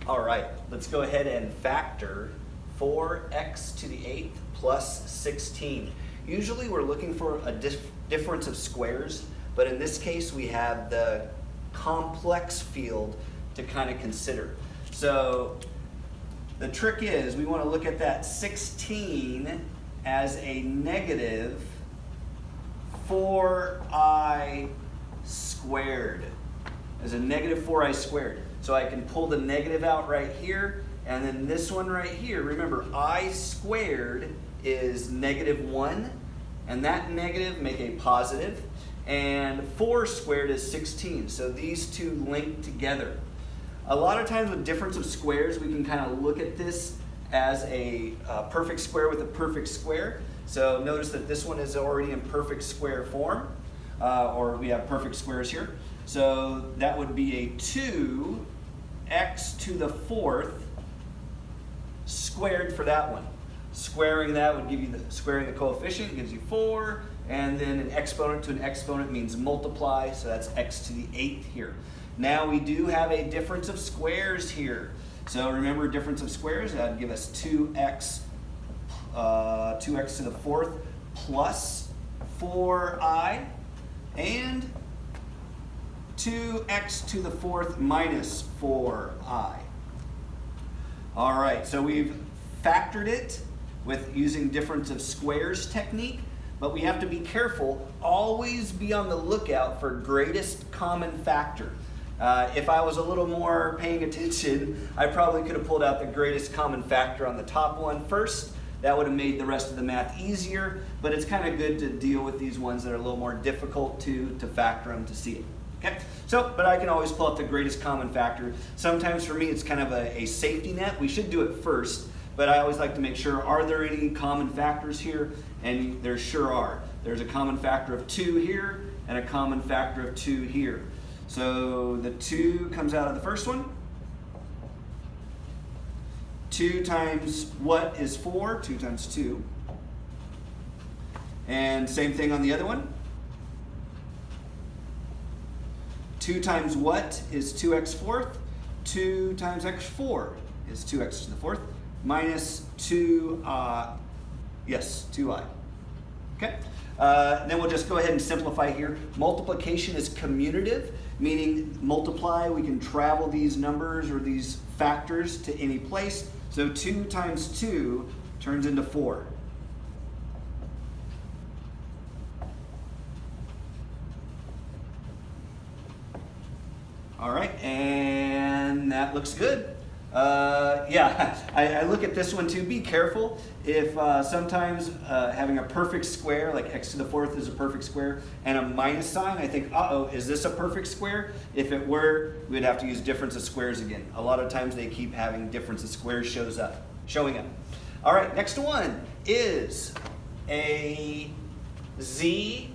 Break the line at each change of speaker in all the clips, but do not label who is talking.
All right, let's go ahead and factor 4x to the 8th plus 16. Usually we're looking for a difference of squares, but in this case we have the complex field to kind of consider. So the trick is we want to look at that 16 as a negative 4i squared, as a negative 4i squared. So I can pull the negative out right here, and then this one right here, remember I squared is -1, and that negative make a positive, and 4 squared is 16, so these two link together. A lot of times with difference of squares, we can kind of look at this as a perfect square with a perfect square. So notice that this one is already in perfect square form, or we have perfect squares here. So that would be a 2x to the 4th squared for that one. Squaring that would give you squaring the coefficient gives you 4, and then an exponent to an exponent means multiply, so that's x to the 8th here. Now we do have a difference of squares here. So remember, difference of squares, that would give us 2x to the 4th plus 4i, and 2x to the 4th minus 4i. All right, so we've factored it with using difference of squares technique, but we have to be careful, always be on the lookout for greatest common factor. If I was a little more paying attention, I probably could have pulled out the greatest common factor on the top one first. That would have made the rest of the math easier, but it's kind of good to deal with these ones that are a little more difficult to factor them to see it. Okay, so, but I can always pull out the greatest common factor. Sometimes for me it's kind of a safety net. We should do it first, but I always like to make sure, are there any common factors here? And there sure are. There's a common factor of 2 here and a common factor of 2 here. So the 2 comes out of the first one. 2 times what is 4? 2 times 2. And same thing on the other one. 2 times what is 2x 4th? 2 times x4 is 2x to the 4th minus 2i. Yes, 2i. Okay. Then we'll just go ahead and simplify here. Multiplication is commutative, meaning multiply, we can travel these numbers or these factors to any place. So 2 times 2 turns into 4. All right, and that looks good. Yeah, I look at this one too. Be careful if sometimes having a perfect square, like x to the 4th is a perfect square, and a minus sign, I think, uh-oh, is this a perfect square? If it were, we'd have to use difference of squares again. A lot of times they keep having difference of squares showing up. All right, next one is a z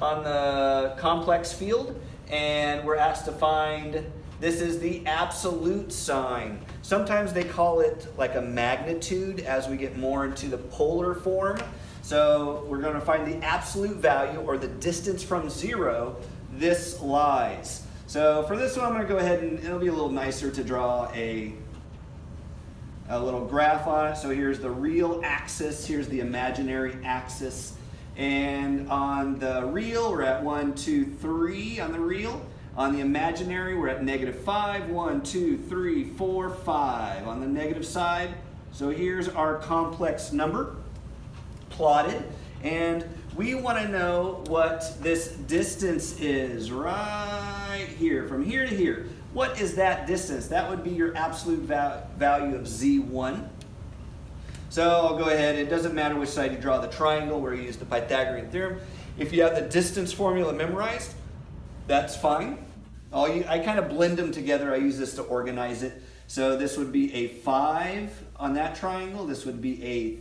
on the complex field, and we're asked to find, this is the absolute sign. Sometimes they call it like a magnitude as we get more into the polar form. So we're going to find the absolute value, or the distance from 0 this lies. So for this one, I'm going to go ahead and it'll be a little nicer to draw a little graph on it. So here's the real axis, here's the imaginary axis. And on the real, we're at 1, 2, 3 on the real. On the imaginary, we're at -5, 1, 2, 3, 4, 5 on the negative side. So here's our complex number plotted, and we want to know what this distance is right here, from here to here. What is that distance? That would be your absolute value of z1. So I'll go ahead, it doesn't matter which side you draw the triangle, where you use the Pythagorean theorem. If you have the distance formula memorized, that's fine. I kind of blend them together. I use this to organize it. So this would be a 5 on that triangle. This would be a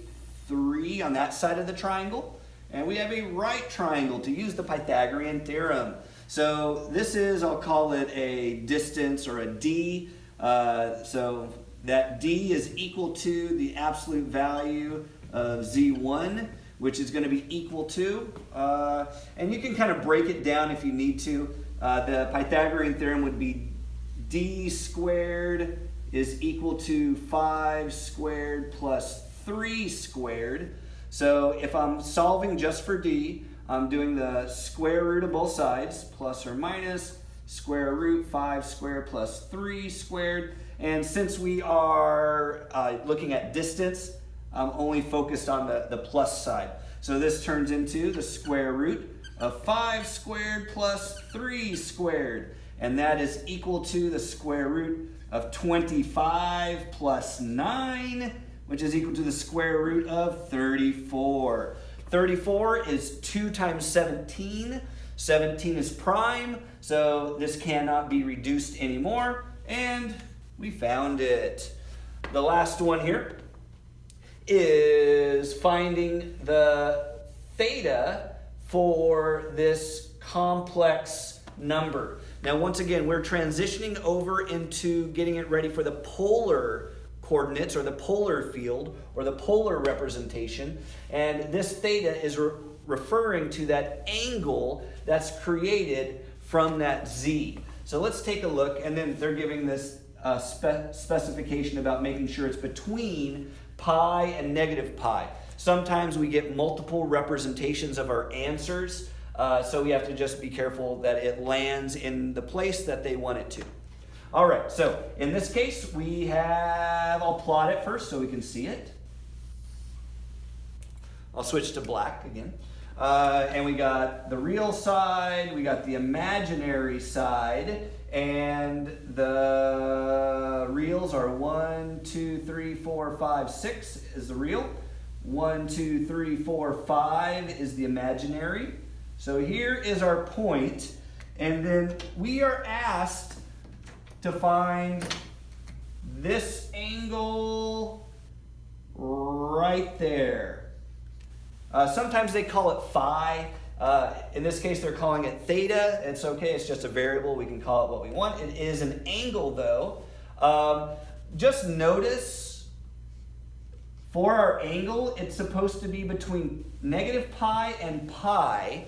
3 on that side of the triangle. And we have a right triangle to use the Pythagorean theorem. So this is, I'll call it a distance, or a d. So that d is equal to the absolute value of z1, which is going to be equal to, and you can kind of break it down if you need to. The Pythagorean theorem would be d squared is equal to 5 squared plus 3 squared. So if I'm solving just for d, I'm doing the square root of both sides, plus or minus square root 5 squared plus 3 squared. And since we are looking at distance, I'm only focused on the plus side. So this turns into the square root of 5 squared plus 3 squared. And that is equal to the square root of 25 plus 9, which is equal to the square root of 34. 34 is 2 times 17. 17 is prime, so this cannot be reduced anymore. And we found it. The last one here is finding the theta for this complex number. Now, once again, we're transitioning over into getting it ready for the polar coordinates or the polar field or the polar representation. And this theta is referring to that angle that's created from that z. So let's take a look, and then they're giving this specification about making sure it's between pi and negative pi. Sometimes we get multiple representations of our answers, so we have to just be careful that it lands in the place that they want it to. All right, so in this case, I'll plot it first so we can see it. I'll switch to black again. And we got the real side, we got the imaginary side, and the reals are 1, 2, 3, 4, 5, 6 is the real. 1, 2, 3, 4, 5 is the imaginary. So here is our point, and then we are asked to find this angle right there. Sometimes they call it phi. In this case, they're calling it theta. It's okay, it's just a variable. We can call it what we want. It is an angle, though. Just notice for our angle, it's supposed to be between negative pi and pi.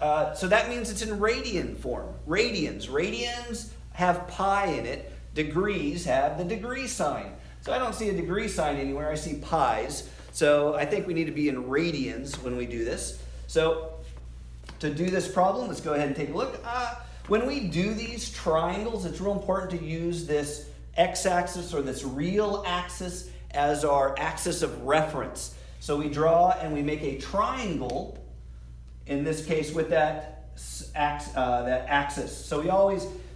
So that means it's in radian form. Radians have pi in it. Degrees have the degree sign. So I don't see a degree sign anywhere. I see pi's. So I think we need to be in radians when we do this. So to do this problem, let's go ahead and take a look. When we do these triangles, it's real important to use this x-axis or this real axis as our axis of reference. So we draw and we make a triangle, in this case with that axis. So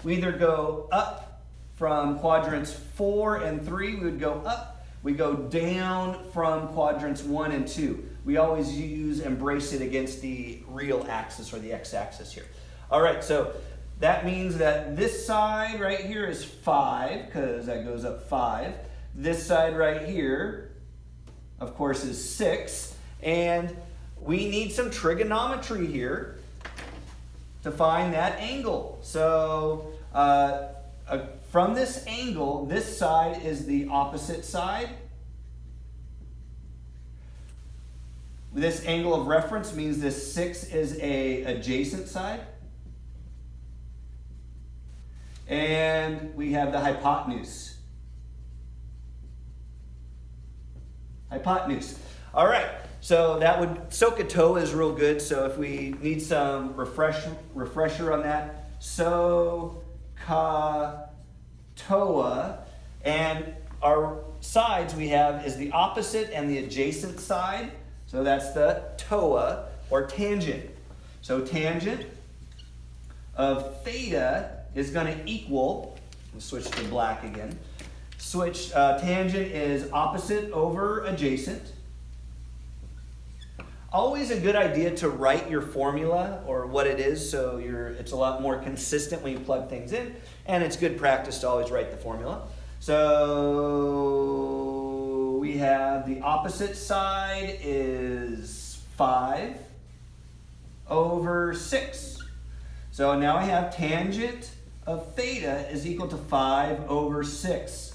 we either go up from quadrants 4 and 3, we would go up. We go down from quadrants 1 and 2. We always embrace it against the real axis or the x-axis here. All right, so that means that this side right here is 5, because that goes up 5. This side right here, of course, is 6. And we need some trigonometry here to find that angle. So from this angle, this side is the opposite side. This angle of reference means this 6 is an adjacent side. And we have the hypotenuse. Hypotenuse. All right, so SOHCAHTOA is real good. So if we need some refresher on that, SOHCAHTOA. And our sides we have is the opposite and the adjacent side. So that's the TOA, or tangent. So tangent of theta is going to equal, let's switch to black again. Tangent is opposite over adjacent. Always a good idea to write your formula or what it is, so it's a lot more consistent when you plug things in, and it's good practice to always write the formula. So we have the opposite side is 5 over 6. So now I have tangent of theta is equal to 5 over 6.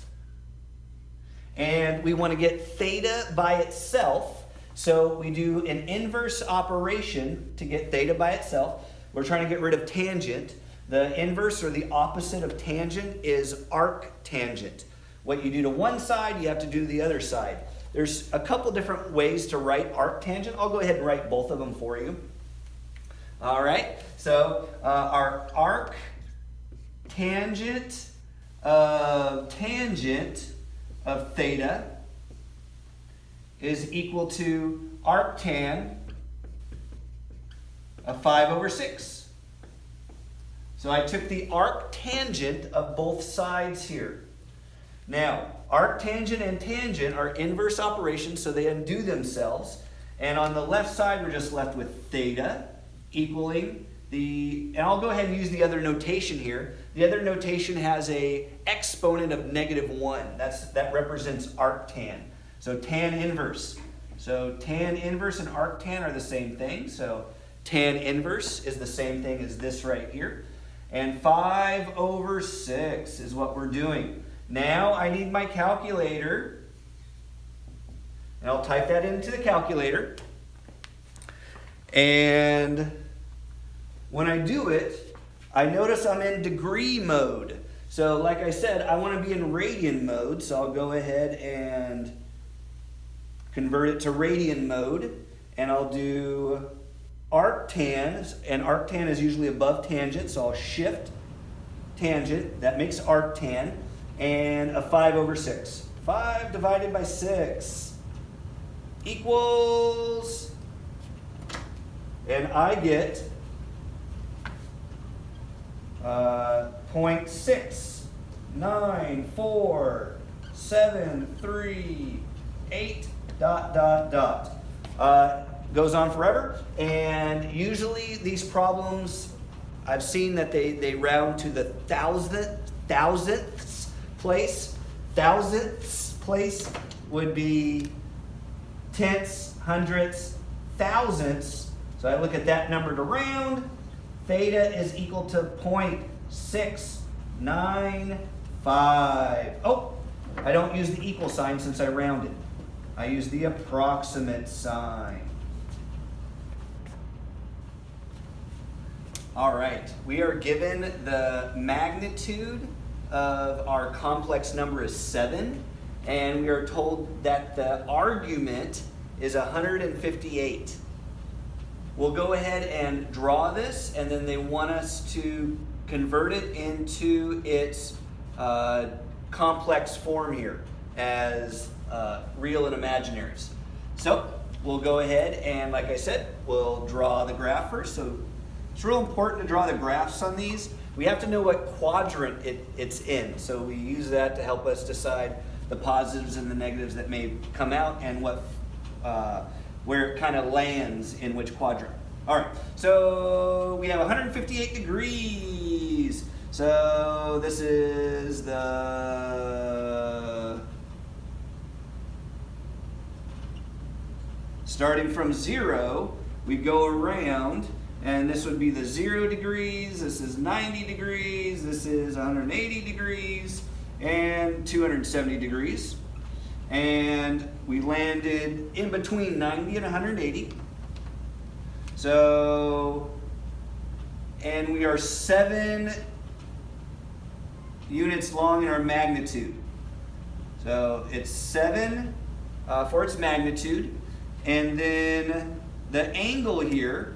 And we want to get theta by itself. So we do an inverse operation to get theta by itself. We're trying to get rid of tangent. The inverse or the opposite of tangent is arctangent. What you do to one side, you have to do to the other side. There's a couple different ways to write arctangent. I'll go ahead and write both of them for you. All right, so our arctangent of theta is equal to arctan of 5/6. So I took the arctangent of both sides here. Now, arctangent and tangent are inverse operations, so they undo themselves. And on the left side, we're just left with theta equaling and I'll go ahead and use the other notation here. The other notation has a exponent of -1. That represents arctan. So tan inverse. So tan inverse and arctan are the same thing. So tan inverse is the same thing as this right here. And 5/6 is what we're doing. Now I need my calculator. And I'll type that into the calculator. And when I do it, I notice I'm in degree mode. So like I said, I want to be in radian mode. So I'll go ahead and convert it to radian mode. And I'll do arctan. And arctan is usually above tangent. So I'll shift tangent. That makes arctan. And a 5/6. 5 divided by 6 equals, and I get 0.69473 goes on forever. And usually these problems, I've seen that they round to the thousandths place. Thousandths place would be tenths, hundredths, thousandths. So I look at that number to round. Theta is equal to 0.695. Oh, I don't use the equal sign since I rounded. I use the approximate sign. All right, we are given the magnitude of our complex number is 7, and we are told that the argument is 158. We'll go ahead and draw this, and then they want us to convert it into its complex form here as real and imaginaries. So we'll go ahead and, like I said, we'll draw the graph first. So it's real important to draw the graphs on these. We have to know what quadrant it's in. So we use that to help us decide the positives and the negatives that may come out and where it kind of lands in which quadrant. All right, so we have 158 degrees. So this is starting from 0, we go around. And this would be the 0 degrees, this is 90 degrees, this is 180 degrees, and 270 degrees. And we landed in between 90 and 180. So, and we are 7 units long in our magnitude. So it's 7 for its magnitude. And then the angle here,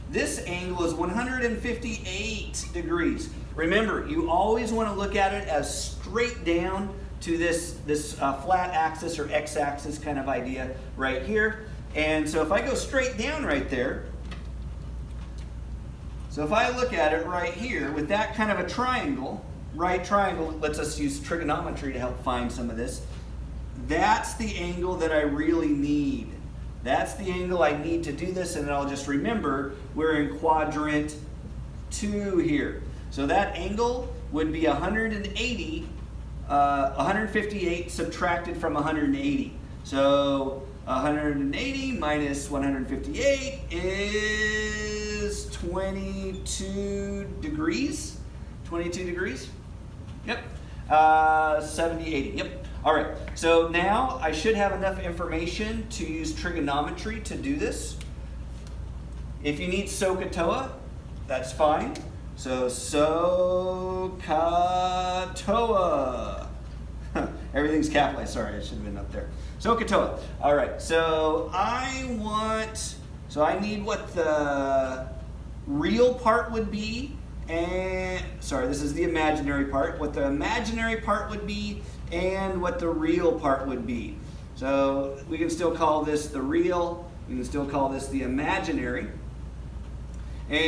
this angle is 158 degrees. Remember, you always want to look at it as straight down to this flat axis or x-axis kind of idea right here. And so if I go straight down right there, so if I look at it right here with that kind of a triangle, right triangle lets us use trigonometry to help find some of this. That's the angle that I really need. That's the angle I need to do this, and I'll just remember we're in quadrant 2 here. So that angle would be 158 subtracted from 180. So 180 minus 158 is 22 degrees. 22 degrees? Yep. 70, 80. Yep. All right, so now I should have enough information to use trigonometry to do this. If you need SOHCAHTOA, that's fine. So SOHCAHTOA. Everything's capitalized. Sorry, I should have been up there. SOHCAHTOA. All right. So I need what the real part would be, and sorry, this is the imaginary part. What the imaginary part would be, and what the real part would be. So we can still call this the real. We can still call this the imaginary. And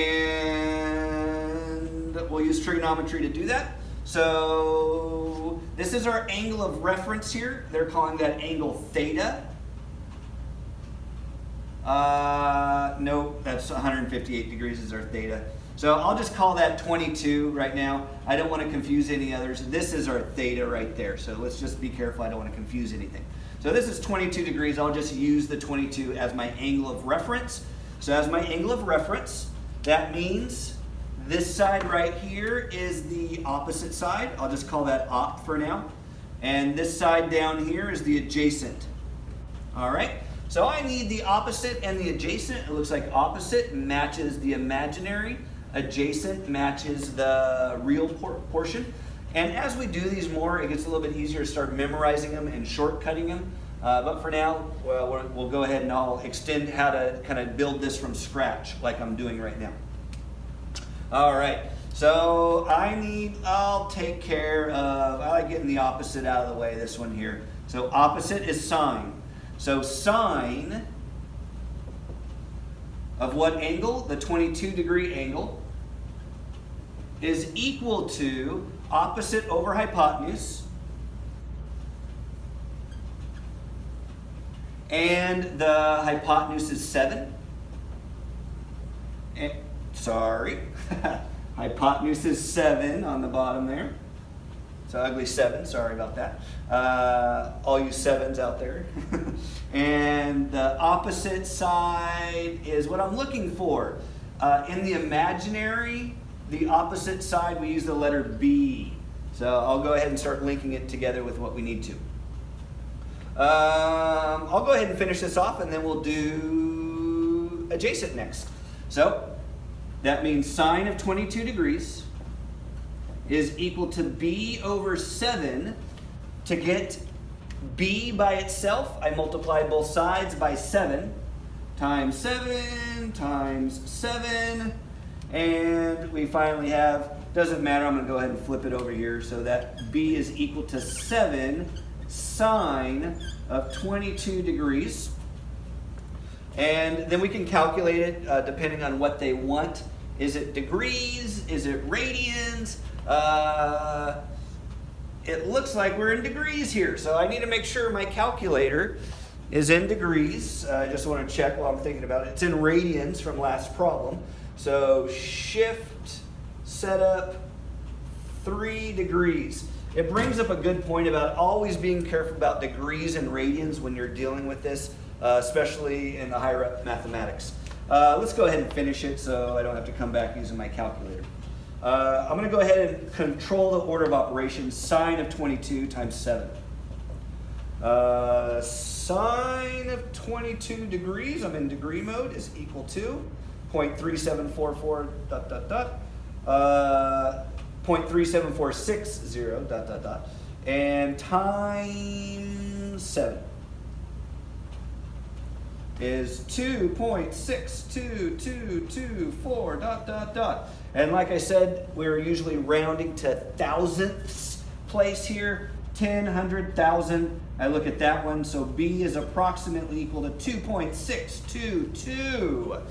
we'll use trigonometry to do that. So this is our angle of reference here. They're calling that angle theta. No, that's 158 degrees is our theta. So I'll just call that 22 right now. I don't want to confuse any others. This is our theta right there. So let's just be careful. I don't want to confuse anything. So this is 22 degrees. I'll just use the 22 as my angle of reference. So as my angle of reference, that means this side right here is the opposite side. I'll just call that op for now. And this side down here is the adjacent. All right. So I need the opposite and the adjacent. It looks like opposite matches the imaginary. Adjacent matches the real portion. And as we do these more, it gets a little bit easier to start memorizing them and shortcutting them. But for now, we'll go ahead and I'll extend how to kind of build this from scratch like I'm doing right now. All right, so I'll take care of, I like getting the opposite out of the way, this one here. So opposite is sine. So sine of what angle? The 22 degree angle is equal to opposite over hypotenuse, and the hypotenuse is 7. Sorry, hypotenuse is 7 on the bottom there. It's an ugly 7, sorry about that. All you 7s out there. And the opposite side is what I'm looking for. In the imaginary, the opposite side, we use the letter B. So I'll go ahead and start linking it together with what we need to. I'll go ahead and finish this off, and then we'll do adjacent next. So that means sine of 22 degrees is equal to B over 7. To get B by itself, I multiply both sides by 7 times 7 times 7. And we finally have, doesn't matter, I'm going to go ahead and flip it over here so that B is equal to 7 sine of 22 degrees. And then we can calculate it depending on what they want. Is it degrees? Is it radians? It looks like we're in degrees here, so I need to make sure my calculator is in degrees. I just want to check while I'm thinking about it. It's in radians from last problem. So shift setup 3 degrees. It brings up a good point about always being careful about degrees and radians when you're dealing with this, especially in the higher up mathematics. Let's go ahead and finish it so I don't have to come back using my calculator. I'm going to go ahead and control the order of operations. Sine of 22 times 7. Sine of 22 degrees, I'm in degree mode, is equal to 0.3744 ... 0.37460 ... and times 7 is 2.622224 ... And like I said, we're usually rounding to thousandths place here. 10, 100, 1,000. I look at that one. So B is approximately equal to 2.622.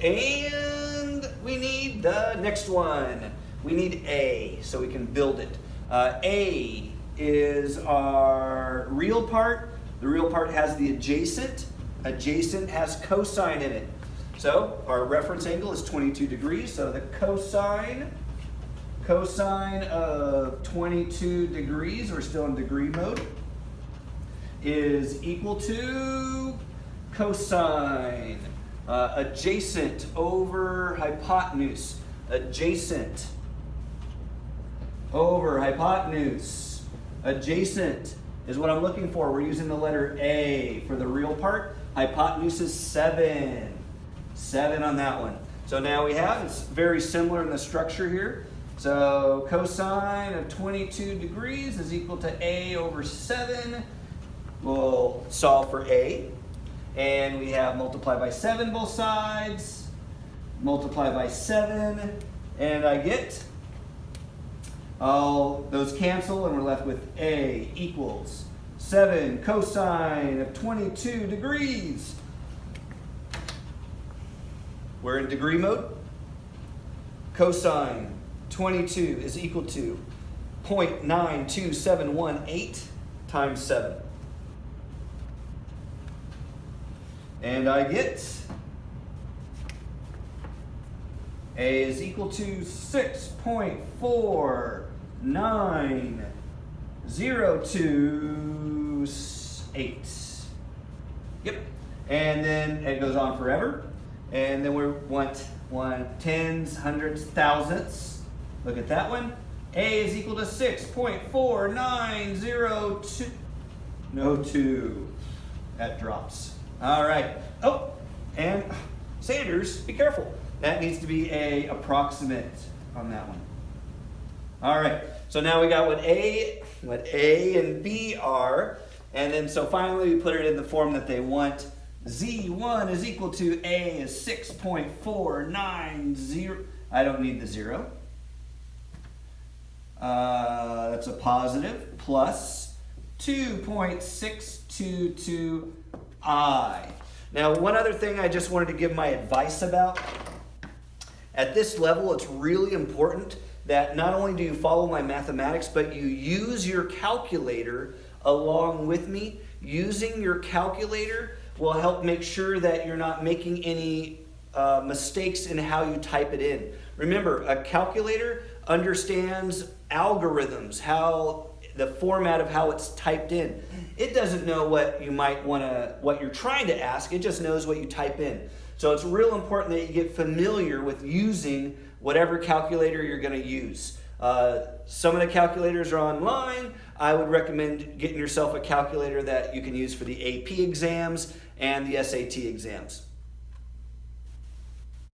And we need the next one. We need A so we can build it. A is our real part. The real part has the adjacent. Adjacent has cosine in it. So our reference angle is 22 degrees. So the cosine of 22 degrees, we're still in degree mode, is equal to cosine adjacent over hypotenuse. Adjacent over hypotenuse. Adjacent is what I'm looking for. We're using the letter A for the real part. Hypotenuse is 7. 7 on that one. So now we have, it's very similar in the structure here. So cosine of 22 degrees is equal to a over 7. We'll solve for a. And we have multiply by 7 both sides. Multiply by 7. And I get, all those cancel and we're left with a equals 7 cosine of 22 degrees. We're in degree mode. Cosine 22 is equal to 0.92718 times 7. And I get A is equal to 6.49028. Yep. And then it goes on forever. And then we want tens, hundreds, thousandths. Look at that one. A is equal to 6.4902. No 2. That drops. All right. Oh, and Sanders, be careful. That needs to be a approximate on that one. All right. So now we got what A and B are. And then so finally we put it in the form that they want. Z1 is equal to A is 6.490. I don't need the 0. That's a positive, plus 2.622I. Now, one other thing I just wanted to give my advice about. At this level, it's really important that not only do you follow my mathematics, but you use your calculator along with me. Using your calculator will help make sure that you're not making any mistakes in how you type it in. Remember, a calculator understands algorithms, how the format of how it's typed in. It doesn't know what you might want to, what you're trying to ask. It just knows what you type in. So it's real important that you get familiar with using whatever calculator you're going to use. Some of the calculators are online. I would recommend getting yourself a calculator that you can use for the AP exams and the SAT exams.